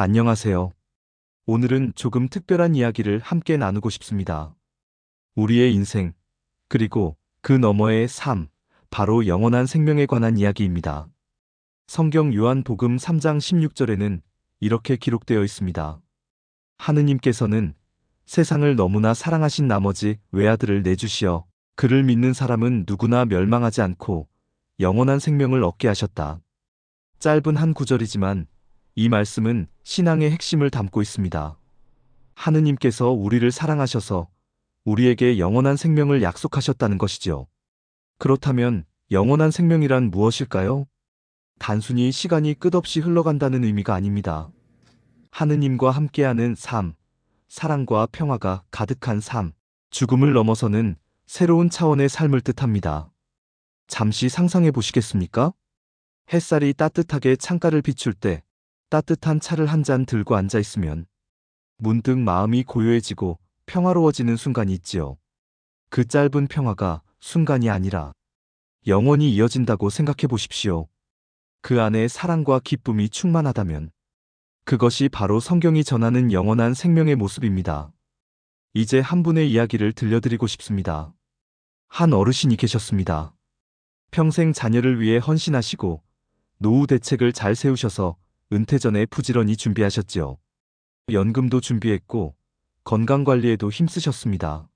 안녕하세요. 오늘은 조금 특별한 이야기를 함께 나누고 싶습니다. 우리의 인생, 그리고 그 너머의 삶, 바로 영원한 생명에 관한 이야기입니다. 성경 요한복음 3장 16절에는 이렇게 기록되어 있습니다. 하느님께서는 세상을 너무나 사랑하신 나머지 외아들을 내주시어 그를 믿는 사람은 누구나 멸망하지 않고 영원한 생명을 얻게 하셨다. 짧은 한 구절이지만 이 말씀은 신앙의 핵심을 담고 있습니다. 하느님께서 우리를 사랑하셔서 우리에게 영원한 생명을 약속하셨다는 것이죠. 그렇다면 영원한 생명이란 무엇일까요? 단순히 시간이 끝없이 흘러간다는 의미가 아닙니다. 하느님과 함께하는 삶, 사랑과 평화가 가득한 삶, 죽음을 넘어서는 새로운 차원의 삶을 뜻합니다. 잠시 상상해 보시겠습니까? 햇살이 따뜻하게 창가를 비출 때 따뜻한 차를 한 잔 들고 앉아 있으면 문득 마음이 고요해지고 평화로워지는 순간이 있지요. 그 짧은 평화가 순간이 아니라 영원히 이어진다고 생각해 보십시오. 그 안에 사랑과 기쁨이 충만하다면 그것이 바로 성경이 전하는 영원한 생명의 모습입니다. 이제 한 분의 이야기를 들려드리고 싶습니다. 한 어르신이 계셨습니다. 평생 자녀를 위해 헌신하시고 노후 대책을 잘 세우셔서 은퇴 전에 부지런히 준비하셨지요. 연금도 준비했고 건강관리에도 힘쓰셨습니다.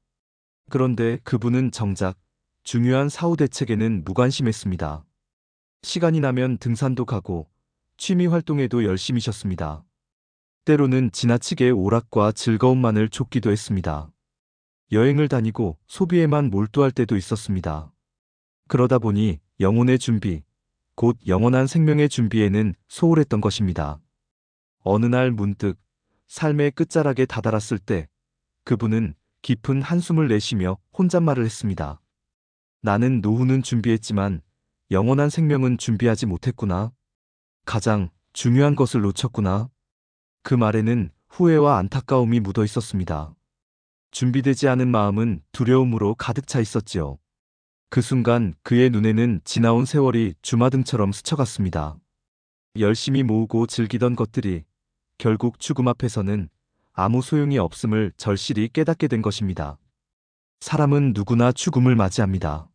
그런데 그분은 정작 중요한 사후 대책에는 무관심했습니다. 시간이 나면 등산도 가고 취미 활동에도 열심히셨습니다. 때로는 지나치게 오락과 즐거움만을 쫓기도 했습니다. 여행을 다니고 소비에만 몰두할 때도 있었습니다. 그러다 보니 영혼의 준비, 곧 영원한 생명의 준비에는 소홀했던 것입니다. 어느 날 문득 삶의 끝자락에 다다랐을 때 그분은 깊은 한숨을 내쉬며 혼잣말을 했습니다. 나는 노후는 준비했지만 영원한 생명은 준비하지 못했구나. 가장 중요한 것을 놓쳤구나. 그 말에는 후회와 안타까움이 묻어 있었습니다. 준비되지 않은 마음은 두려움으로 가득 차 있었지요. 그 순간 그의 눈에는 지나온 세월이 주마등처럼 스쳐갔습니다. 열심히 모으고 즐기던 것들이 결국 죽음 앞에서는 아무 소용이 없음을 절실히 깨닫게 된 것입니다. 사람은 누구나 죽음을 맞이합니다.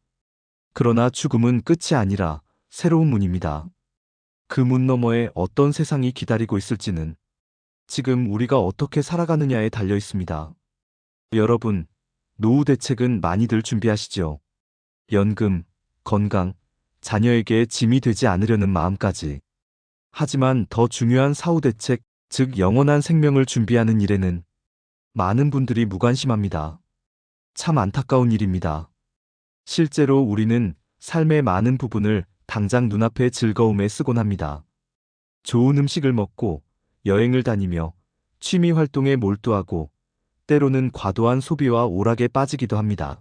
그러나 죽음은 끝이 아니라 새로운 문입니다. 그 문 너머에 어떤 세상이 기다리고 있을지는 지금 우리가 어떻게 살아가느냐에 달려 있습니다. 여러분, 노후 대책은 많이들 준비하시죠. 연금, 건강, 자녀에게 짐이 되지 않으려는 마음까지. 하지만 더 중요한 사후 대책, 즉 영원한 생명을 준비하는 일에는 많은 분들이 무관심합니다. 참 안타까운 일입니다. 실제로 우리는 삶의 많은 부분을 당장 눈앞의 즐거움에 쓰곤 합니다. 좋은 음식을 먹고 여행을 다니며 취미 활동에 몰두하고 때로는 과도한 소비와 오락에 빠지기도 합니다.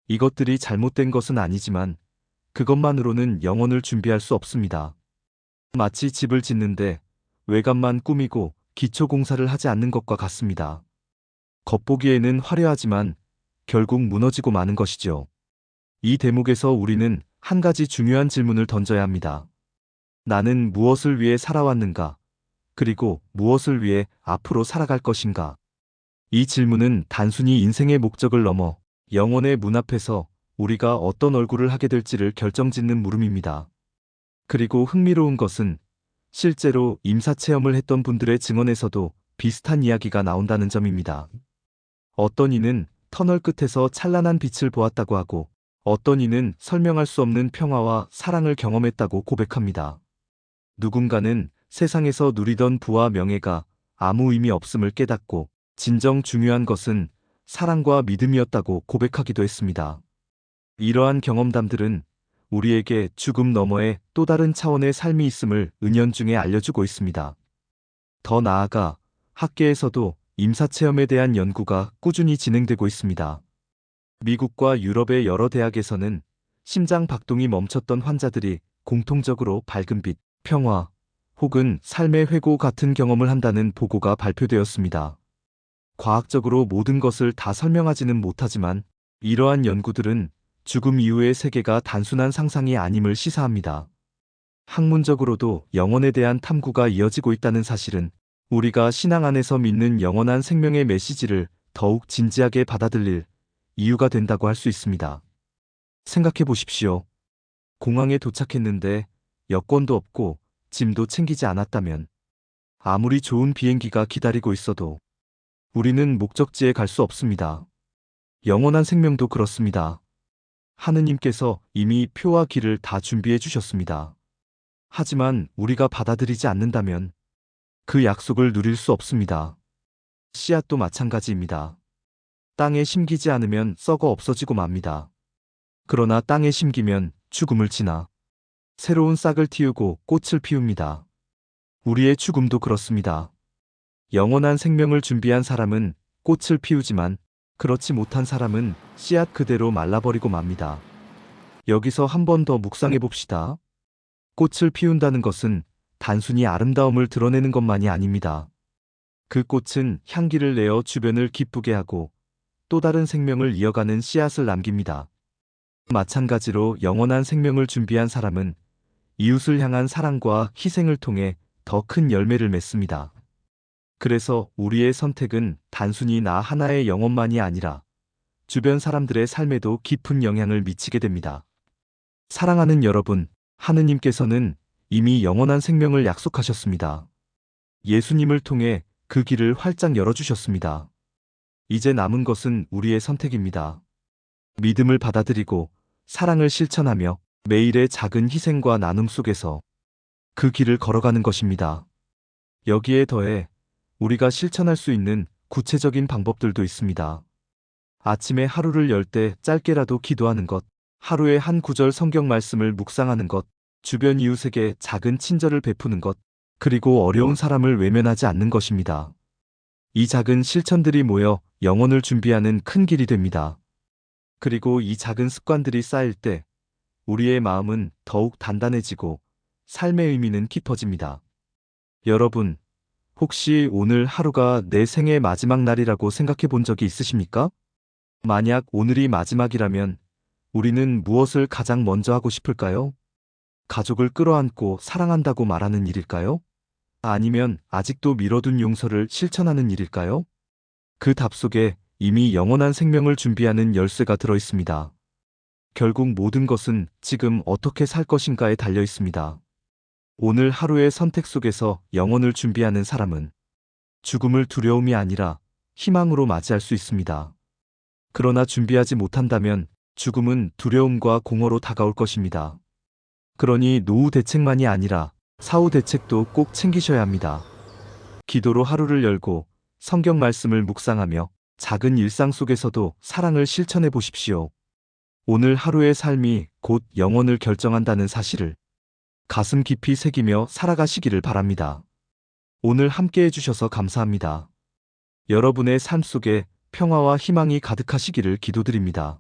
이것들이 잘못된 것은 아니지만 그것만으로는 영혼을 준비할 수 없습니다. 마치 집을 짓는데 외관만 꾸미고 기초 공사를 하지 않는 것과 같습니다. 겉보기에는 화려하지만 결국 무너지고 마는 것이죠. 이 대목에서 우리는 한 가지 중요한 질문을 던져야 합니다. 나는 무엇을 위해 살아왔는가? 그리고 무엇을 위해 앞으로 살아갈 것인가? 이 질문은 단순히 인생의 목적을 넘어 영혼의 문 앞에서 우리가 어떤 얼굴을 하게 될지를 결정짓는 물음입니다. 그리고 흥미로운 것은 실제로 임사체험을 했던 분들의 증언에서도 비슷한 이야기가 나온다는 점입니다. 어떤 이는 터널 끝에서 찬란한 빛을 보았다고 하고 어떤 이는 설명할 수 없는 평화와 사랑을 경험했다고 고백합니다. 누군가는 세상에서 누리던 부와 명예가 아무 의미 없음을 깨닫고 진정 중요한 것은 사랑과 믿음이었다고 고백하기도 했습니다. 이러한 경험담들은 우리에게 죽음 너머에 또 다른 차원의 삶이 있음을 은연중에 알려주고 있습니다. 더 나아가 학계에서도 임사체험에 대한 연구가 꾸준히 진행되고 있습니다. 미국과 유럽의 여러 대학에서는 심장 박동이 멈췄던 환자들이 공통적으로 밝은 빛, 평화, 혹은 삶의 회고 같은 경험을 한다는 보고가 발표되었습니다. 과학적으로 모든 것을 다 설명하지는 못하지만 이러한 연구들은 죽음 이후의 세계가 단순한 상상이 아님을 시사합니다. 학문적으로도 영혼에 대한 탐구가 이어지고 있다는 사실은 우리가 신앙 안에서 믿는 영원한 생명의 메시지를 더욱 진지하게 받아들일 이유가 된다고 할 수 있습니다. 생각해 보십시오. 공항에 도착했는데 여권도 없고 짐도 챙기지 않았다면 아무리 좋은 비행기가 기다리고 있어도 우리는 목적지에 갈 수 없습니다. 영원한 생명도 그렇습니다. 하느님께서 이미 표와 길을 다 준비해 주셨습니다. 하지만 우리가 받아들이지 않는다면 그 약속을 누릴 수 없습니다. 씨앗도 마찬가지입니다. 땅에 심기지 않으면 썩어 없어지고 맙니다. 그러나 땅에 심기면 죽음을 지나 새로운 싹을 틔우고 꽃을 피웁니다. 우리의 죽음도 그렇습니다. 영원한 생명을 준비한 사람은 꽃을 피우지만 그렇지 못한 사람은 씨앗 그대로 말라버리고 맙니다. 여기서 한 번 더 묵상해 봅시다. 꽃을 피운다는 것은 단순히 아름다움을 드러내는 것만이 아닙니다. 그 꽃은 향기를 내어 주변을 기쁘게 하고 또 다른 생명을 이어가는 씨앗을 남깁니다. 마찬가지로 영원한 생명을 준비한 사람은 이웃을 향한 사랑과 희생을 통해 더 큰 열매를 맺습니다. 그래서 우리의 선택은 단순히 나 하나의 영혼만이 아니라 주변 사람들의 삶에도 깊은 영향을 미치게 됩니다. 사랑하는 여러분, 하느님께서는 이미 영원한 생명을 약속하셨습니다. 예수님을 통해 그 길을 활짝 열어주셨습니다. 이제 남은 것은 우리의 선택입니다. 믿음을 받아들이고 사랑을 실천하며 매일의 작은 희생과 나눔 속에서 그 길을 걸어가는 것입니다. 여기에 더해 우리가 실천할 수 있는 구체적인 방법들도 있습니다. 아침에 하루를 열 때 짧게라도 기도하는 것, 하루에 한 구절 성경 말씀을 묵상하는 것, 주변 이웃에게 작은 친절을 베푸는 것, 그리고 어려운 사람을 외면하지 않는 것입니다. 이 작은 실천들이 모여 영혼을 준비하는 큰 길이 됩니다. 그리고 이 작은 습관들이 쌓일 때 우리의 마음은 더욱 단단해지고 삶의 의미는 깊어집니다. 여러분, 혹시 오늘 하루가 내 생의 마지막 날이라고 생각해 본 적이 있으십니까? 만약 오늘이 마지막이라면 우리는 무엇을 가장 먼저 하고 싶을까요? 가족을 끌어안고 사랑한다고 말하는 일일까요? 아니면 아직도 미뤄둔 용서를 실천하는 일일까요? 그 답 속에 이미 영원한 생명을 준비하는 열쇠가 들어 있습니다. 결국 모든 것은 지금 어떻게 살 것인가에 달려 있습니다. 오늘 하루의 선택 속에서 영혼을 준비하는 사람은 죽음을 두려움이 아니라 희망으로 맞이할 수 있습니다. 그러나 준비하지 못한다면 죽음은 두려움과 공허로 다가올 것입니다. 그러니 노후 대책만이 아니라 사후 대책도 꼭 챙기셔야 합니다. 기도로 하루를 열고 성경 말씀을 묵상하며 작은 일상 속에서도 사랑을 실천해 보십시오. 오늘 하루의 삶이 곧 영혼을 결정한다는 사실을 가슴 깊이 새기며 살아가시기를 바랍니다. 오늘 함께 해주셔서 감사합니다. 여러분의 삶 속에 평화와 희망이 가득하시기를 기도드립니다.